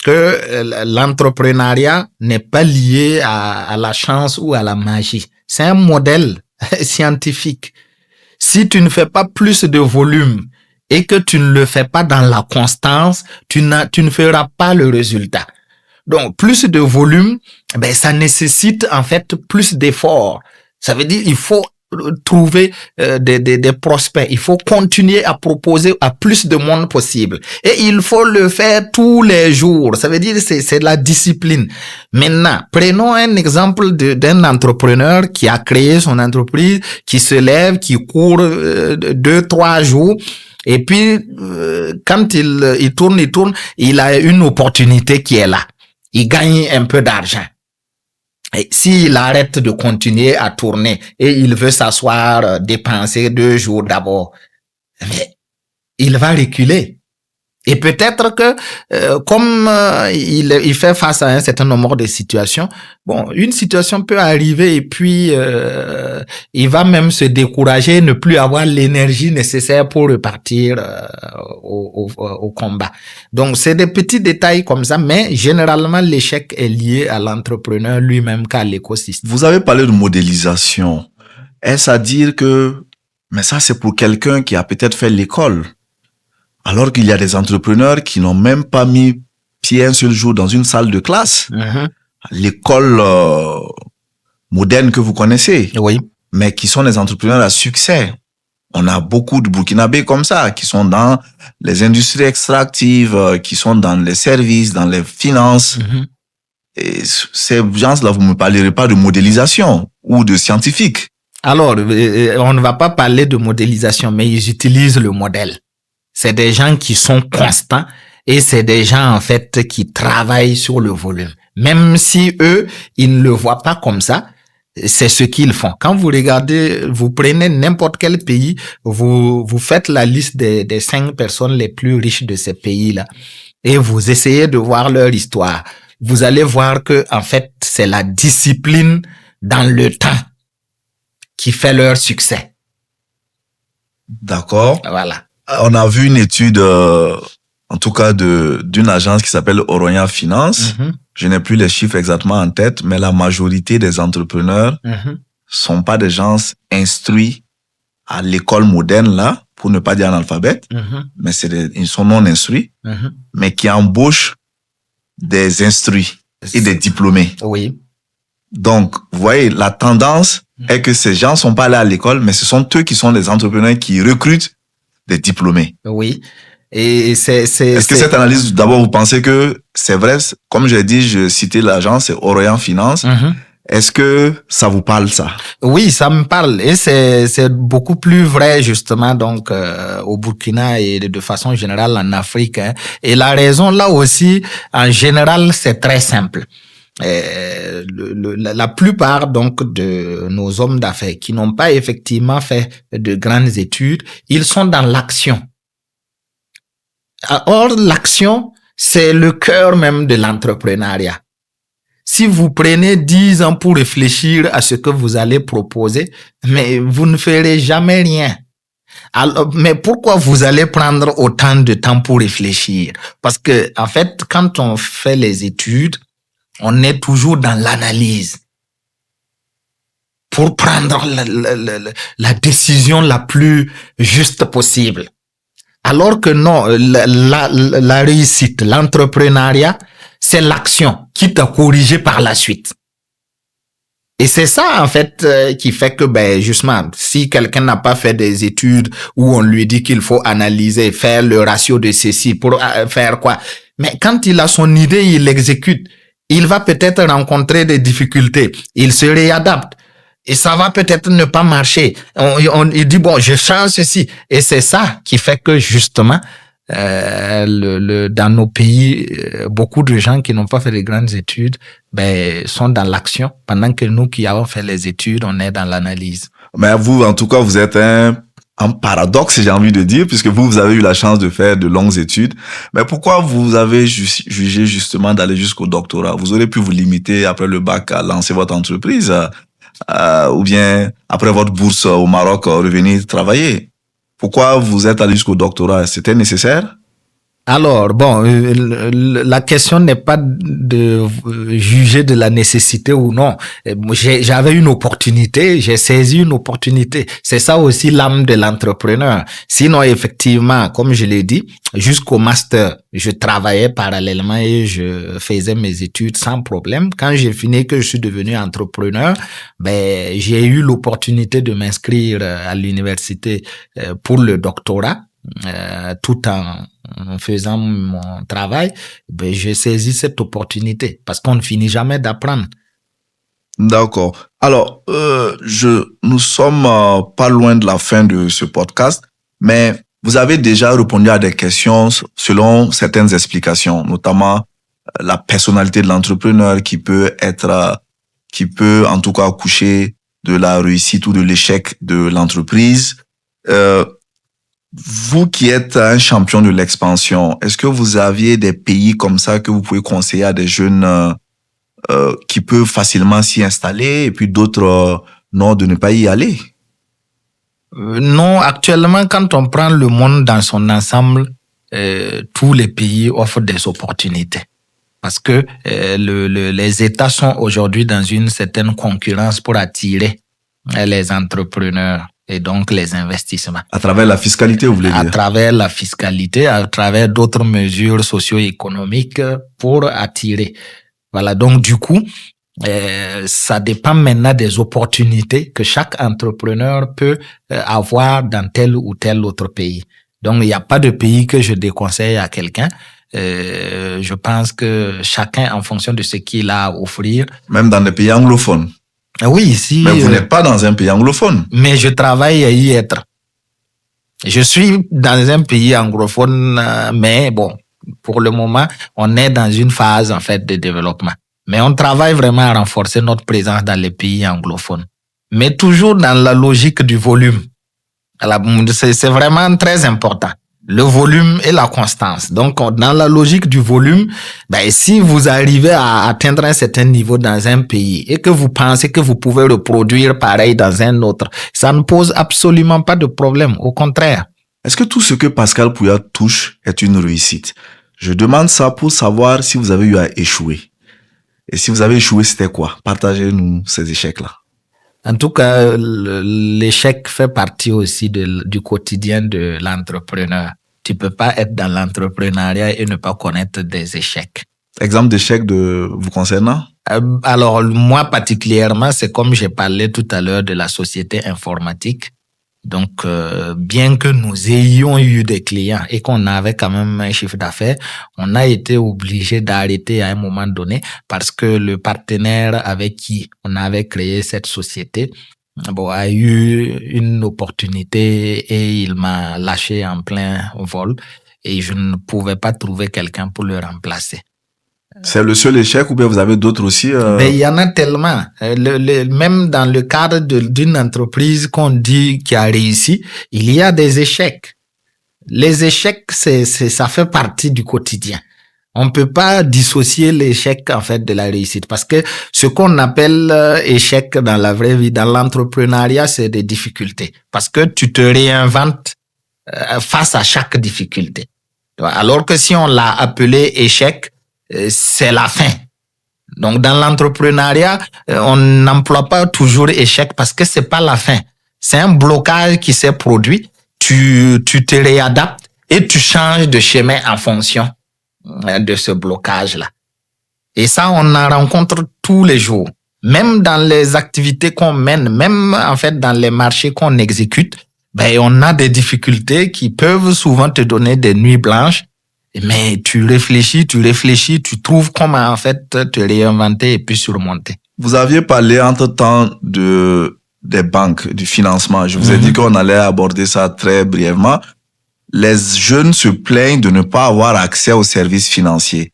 Speaker 2: que l'entrepreneuriat n'est pas lié à la chance ou à la magie. C'est un modèle scientifique. Si tu ne fais pas plus de volume et que tu ne le fais pas dans la constance, tu ne feras pas le résultat. Donc, plus de volume, ben, ça nécessite en fait plus d'efforts. Ça veut dire il faut trouver des prospects. Il faut continuer à proposer à plus de monde possible. Et il faut le faire tous les jours. Ça veut dire c'est la discipline. Maintenant, prenons un exemple d'un entrepreneur qui a créé son entreprise, qui se lève, qui court 2-3 jours. Et puis, quand il tourne, il a une opportunité qui est là. Il gagne un peu d'argent. Et s'il arrête de continuer à tourner et il veut s'asseoir, dépenser 2 jours d'abord, mais il va reculer. Et peut-être que comme il fait face à un certain nombre de situations, bon, une situation peut arriver et puis il va même se décourager, ne plus avoir l'énergie nécessaire pour repartir au combat. Donc c'est des petits détails comme ça, mais généralement l'échec est lié à l'entrepreneur lui-même qu'à l'écosystème.
Speaker 1: Vous avez parlé de modélisation. Est-ce à dire que, mais ça c'est pour quelqu'un qui a peut-être fait l'école? Alors qu'il y a des entrepreneurs qui n'ont même pas mis pied un seul jour dans une salle de classe. L'école moderne que vous connaissez.
Speaker 2: Oui.
Speaker 1: Mais qui sont des entrepreneurs à succès. On a beaucoup de Burkinabés comme ça, qui sont dans les industries extractives, qui sont dans les services, dans les finances. Et ces gens-là, vous ne me parlerez pas de modélisation ou de scientifique.
Speaker 2: Alors, on ne va pas parler de modélisation, mais ils utilisent le modèle. C'est des gens qui sont constants et c'est des gens, en fait, qui travaillent sur le volume. Même si eux, ils ne le voient pas comme ça, c'est ce qu'ils font. Quand vous regardez, vous prenez n'importe quel pays, vous faites la liste des 5 personnes les plus riches de ces pays-là et vous essayez de voir leur histoire. Vous allez voir que, en fait, c'est la discipline dans le temps qui fait leur succès.
Speaker 1: D'accord.
Speaker 2: Voilà.
Speaker 1: On a vu une étude, en tout cas d'une agence qui s'appelle Oronia Finance. Je n'ai plus les chiffres exactement en tête, mais la majorité des entrepreneurs sont pas des gens instruits à l'école moderne là, pour ne pas dire analphabètes, mais ils sont non instruits, mais qui embauchent des instruits et des diplômés.
Speaker 2: Oui.
Speaker 1: Donc, vous voyez, la tendance est que ces gens sont pas allés à l'école, mais ce sont eux qui sont les entrepreneurs qui recrutent des diplômés.
Speaker 2: Oui. Et
Speaker 1: Est-ce que cette analyse, d'abord, vous pensez que c'est vrai, comme j'ai dit, je citais l'agence, c'est Orient Finance. Est-ce que ça vous parle, ça?
Speaker 2: Oui, ça me parle. Et c'est beaucoup plus vrai, justement, donc, au Burkina et de façon générale en Afrique. Hein. Et la raison, là aussi, en général, c'est très simple. La plupart donc de nos hommes d'affaires qui n'ont pas effectivement fait de grandes études, ils sont dans l'action. Or, l'action, c'est le cœur même de l'entrepreneuriat. Si vous prenez 10 ans pour réfléchir à ce que vous allez proposer, mais vous ne ferez jamais rien. Alors, mais pourquoi vous allez prendre autant de temps pour réfléchir? Parce que, en fait, quand on fait les études, on est toujours dans l'analyse pour prendre la décision la plus juste possible. Alors que non, la réussite, l'entrepreneuriat, c'est l'action qui t'a corrigé par la suite. Et c'est ça, en fait, qui fait que, justement, si quelqu'un n'a pas fait des études où on lui dit qu'il faut analyser, faire le ratio de ceci pour faire quoi. Mais quand il a son idée, il l'exécute. Il va peut-être rencontrer des difficultés. Il se réadapte. Et ça va peut-être ne pas marcher. Il dit, bon, je change ceci. Et c'est ça qui fait que, justement, dans nos pays, beaucoup de gens qui n'ont pas fait de grandes études, sont dans l'action, pendant que nous qui avons fait les études, on est dans l'analyse.
Speaker 1: Mais vous, en tout cas, vous êtes un paradoxe, j'ai envie de dire, puisque vous avez eu la chance de faire de longues études. Mais pourquoi vous avez jugé justement d'aller jusqu'au doctorat? Vous auriez pu vous limiter après le bac à lancer votre entreprise, ou bien après votre bourse au Maroc, revenir travailler. Pourquoi vous êtes allé jusqu'au doctorat? C'était nécessaire?
Speaker 2: Alors, bon, la question n'est pas de juger de la nécessité ou non. J'avais une opportunité, j'ai saisi une opportunité. C'est ça aussi l'âme de l'entrepreneur. Sinon, effectivement, comme je l'ai dit, jusqu'au master, je travaillais parallèlement et je faisais mes études sans problème. Quand j'ai fini, que je suis devenu entrepreneur, j'ai eu l'opportunité de m'inscrire à l'université pour le doctorat. Tout en faisant mon travail, j'ai saisi cette opportunité parce qu'on ne finit jamais d'apprendre.
Speaker 1: D'accord. Alors, nous sommes pas loin de la fin de ce podcast, mais vous avez déjà répondu à des questions selon certaines explications, notamment la personnalité de l'entrepreneur qui peut en tout cas accoucher de la réussite ou de l'échec de l'entreprise. Vous qui êtes un champion de l'expansion, est-ce que vous aviez des pays comme ça que vous pouvez conseiller à des jeunes qui peuvent facilement s'y installer et puis d'autres non, de ne pas y aller?
Speaker 2: Non, actuellement, quand on prend le monde dans son ensemble, tous les pays offrent des opportunités. Parce que les États sont aujourd'hui dans une certaine concurrence pour attirer les entrepreneurs et donc les investissements.
Speaker 1: À travers la fiscalité, vous voulez dire?
Speaker 2: À travers la fiscalité, à travers d'autres mesures socio-économiques pour attirer. Voilà, donc du coup, ça dépend maintenant des opportunités que chaque entrepreneur peut avoir dans tel ou tel autre pays. Donc, il n'y a pas de pays que je déconseille à quelqu'un. Je pense que chacun, en fonction de ce qu'il a à offrir.
Speaker 1: Même dans des pays anglophones?
Speaker 2: Oui, si.
Speaker 1: Mais vous n'êtes pas dans un pays anglophone.
Speaker 2: Mais je travaille à y être. Je suis dans un pays anglophone, mais bon, pour le moment, on est dans une phase, en fait, de développement. Mais on travaille vraiment à renforcer notre présence dans les pays anglophones. Mais toujours dans la logique du volume. C'est vraiment très important. Le volume et la constance. Donc, dans la logique du volume, si vous arrivez à atteindre un certain niveau dans un pays et que vous pensez que vous pouvez reproduire pareil dans un autre, ça ne pose absolument pas de problème. Au contraire.
Speaker 1: Est-ce que tout ce que Pascal Pouya touche est une réussite? Je demande ça pour savoir si vous avez eu à échouer. Et si vous avez échoué, c'était quoi? Partagez-nous ces échecs-là.
Speaker 2: En tout cas, l'échec fait partie aussi du quotidien de l'entrepreneur. Tu peux pas être dans l'entrepreneuriat et ne pas connaître des échecs.
Speaker 1: Exemple d'échec de vous concernant?
Speaker 2: Alors, moi particulièrement, c'est comme j'ai parlé tout à l'heure de la société informatique. Donc, bien que nous ayons eu des clients et qu'on avait quand même un chiffre d'affaires, on a été obligé d'arrêter à un moment donné parce que le partenaire avec qui on avait créé cette société, a eu une opportunité et il m'a lâché en plein vol et je ne pouvais pas trouver quelqu'un pour le remplacer.
Speaker 1: C'est le seul échec ou bien vous avez d'autres aussi?
Speaker 2: Mais il y en a tellement. Même dans le cadre d'une entreprise qu'on dit qui a réussi, il y a des échecs. Les échecs, ça fait partie du quotidien. On ne peut pas dissocier l'échec en fait de la réussite parce que ce qu'on appelle échec dans la vraie vie, dans l'entrepreneuriat, c'est des difficultés parce que tu te réinventes face à chaque difficulté. Alors que si on l'a appelé échec, c'est la fin. Donc, dans l'entrepreneuriat, on n'emploie pas toujours échec parce que c'est pas la fin. C'est un blocage qui s'est produit. Tu te réadaptes et tu changes de chemin en fonction de ce blocage-là. Et ça, on en rencontre tous les jours. Même dans les activités qu'on mène, même en fait dans les marchés qu'on exécute, on a des difficultés qui peuvent souvent te donner des nuits blanches. Mais tu réfléchis, tu trouves comment en fait te réinventer et puis surmonter.
Speaker 1: Vous aviez parlé entre-temps des banques, du financement. Je vous ai dit qu'on allait aborder ça très brièvement. Les jeunes se plaignent de ne pas avoir accès aux services financiers.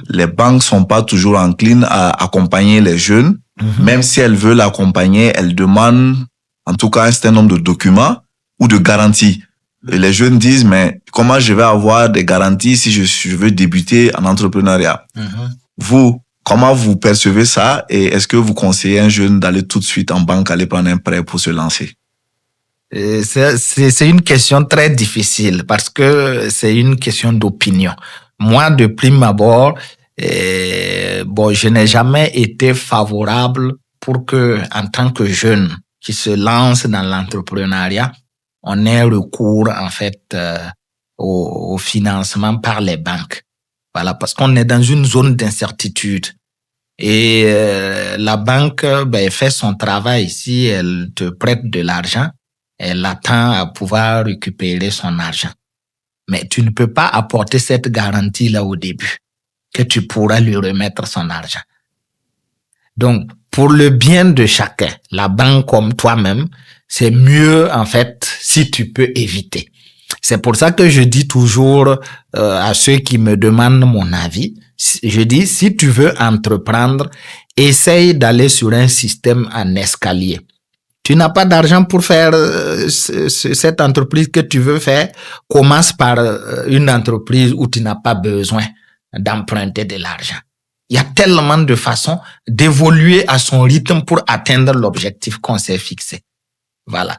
Speaker 1: Les banques sont pas toujours enclines à accompagner les jeunes. Même si elles veulent accompagner, elles demandent en tout cas un certain nombre de documents ou de garanties. Et les jeunes disent, mais comment je vais avoir des garanties si je veux débuter en entrepreneuriat? Vous, comment vous percevez ça et est-ce que vous conseillez un jeune d'aller tout de suite en banque, aller prendre un prêt pour se lancer?
Speaker 2: C'est une question très difficile parce que c'est une question d'opinion. Moi, de prime abord, je n'ai jamais été favorable pour que, en tant que jeune qui se lance dans l'entrepreneuriat, on ait recours en fait au financement par les banques. Voilà, parce qu'on est dans une zone d'incertitude. Et la banque fait son travail. Si elle te prête de l'argent, elle attend à pouvoir récupérer son argent. Mais tu ne peux pas apporter cette garantie-là au début, que tu pourras lui remettre son argent. Donc, pour le bien de chacun, la banque comme toi-même, c'est mieux en fait si tu peux éviter. C'est pour ça que je dis toujours à ceux qui me demandent mon avis, je dis si tu veux entreprendre, essaye d'aller sur un système en escalier. Tu n'as pas d'argent pour faire cette entreprise que tu veux faire, commence par une entreprise où tu n'as pas besoin d'emprunter de l'argent. Il y a tellement de façons d'évoluer à son rythme pour atteindre l'objectif qu'on s'est fixé. Voilà.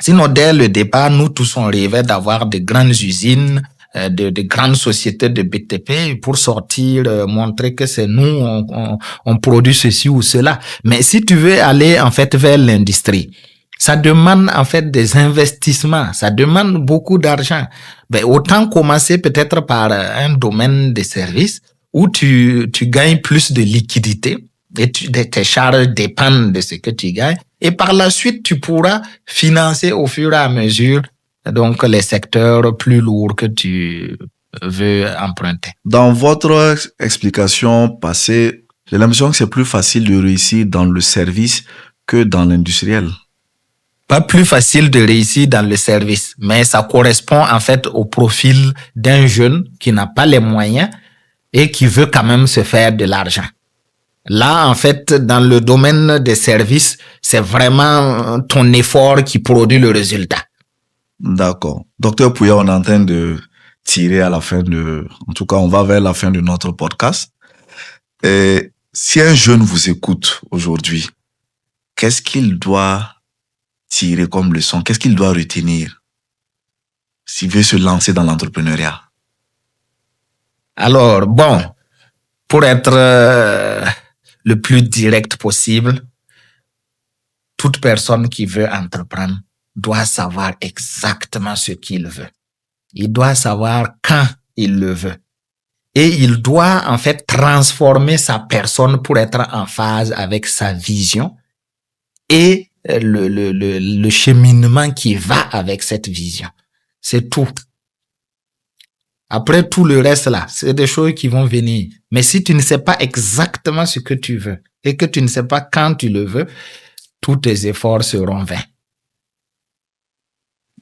Speaker 2: Sinon, dès le départ, nous tous on rêvait d'avoir de grandes usines, de grandes sociétés de BTP pour sortir, montrer que c'est nous, on produit ceci ou cela. Mais si tu veux aller en fait vers l'industrie, ça demande en fait des investissements, ça demande beaucoup d'argent. Autant commencer peut-être par un domaine de services où tu gagnes plus de liquidité et tes charges dépendent de ce que tu gagnes. Et par la suite, tu pourras financer au fur et à mesure donc les secteurs plus lourds que tu veux emprunter.
Speaker 1: Dans votre explication passée, j'ai l'impression que c'est plus facile de réussir dans le service que dans l'industriel.
Speaker 2: Pas plus facile de réussir dans le service, mais ça correspond en fait au profil d'un jeune qui n'a pas les moyens et qui veut quand même se faire de l'argent. Là, en fait, dans le domaine des services, c'est vraiment ton effort qui produit le résultat.
Speaker 1: D'accord. Docteur Pouya, on est en train de tirer à la fin en tout cas, on va vers la fin de notre podcast. Et si un jeune vous écoute aujourd'hui, qu'est-ce qu'il doit tirer comme leçon? Qu'est-ce qu'il doit retenir s'il veut se lancer dans l'entrepreneuriat?
Speaker 2: Alors, pour être le plus direct possible, toute personne qui veut entreprendre doit savoir exactement ce qu'il veut. Il doit savoir quand il le veut. Et il doit en fait transformer sa personne pour être en phase avec sa vision et le cheminement qui va avec cette vision. C'est tout. Après, tout le reste là, c'est des choses qui vont venir. Mais si tu ne sais pas exactement ce que tu veux et que tu ne sais pas quand tu le veux, tous tes efforts seront vains.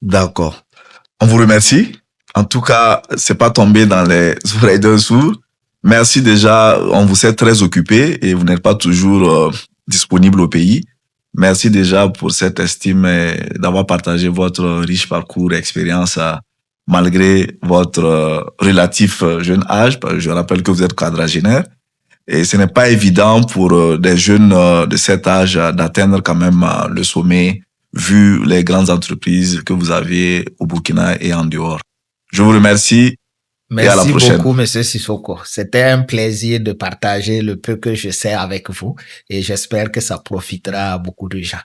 Speaker 1: D'accord. On vous remercie. En tout cas, c'est pas tombé dans les oreilles d'un sourd. Merci déjà. On vous sait très occupé et vous n'êtes pas toujours disponible au pays. Merci déjà pour cette estime et d'avoir partagé votre riche parcours et expérience malgré votre relatif jeune âge. Je rappelle que vous êtes quadragénaire. Et ce n'est pas évident pour des jeunes de cet âge d'atteindre quand même le sommet, vu les grandes entreprises que vous avez au Burkina et en dehors. Je vous remercie et à la
Speaker 2: Merci
Speaker 1: prochaine.
Speaker 2: beaucoup, Monsieur Sissoko. C'était un plaisir de partager le peu que je sais avec vous et j'espère que ça profitera à beaucoup de gens.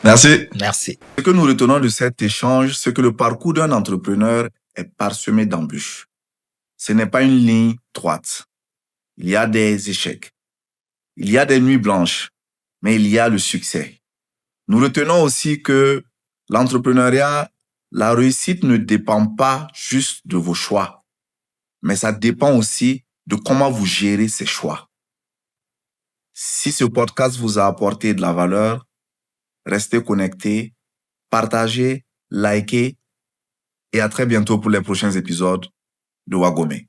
Speaker 1: Merci.
Speaker 2: Merci.
Speaker 1: Ce que nous retenons de cet échange, c'est que le parcours d'un entrepreneur est parsemé d'embûches. Ce n'est pas une ligne droite. Il y a des échecs. Il y a des nuits blanches, mais il y a le succès. Nous retenons aussi que l'entrepreneuriat, la réussite ne dépend pas juste de vos choix, mais ça dépend aussi de comment vous gérez ces choix. Si ce podcast vous a apporté de la valeur, restez connectés, partagez, likez et à très bientôt pour les prochains épisodes de Wagomé.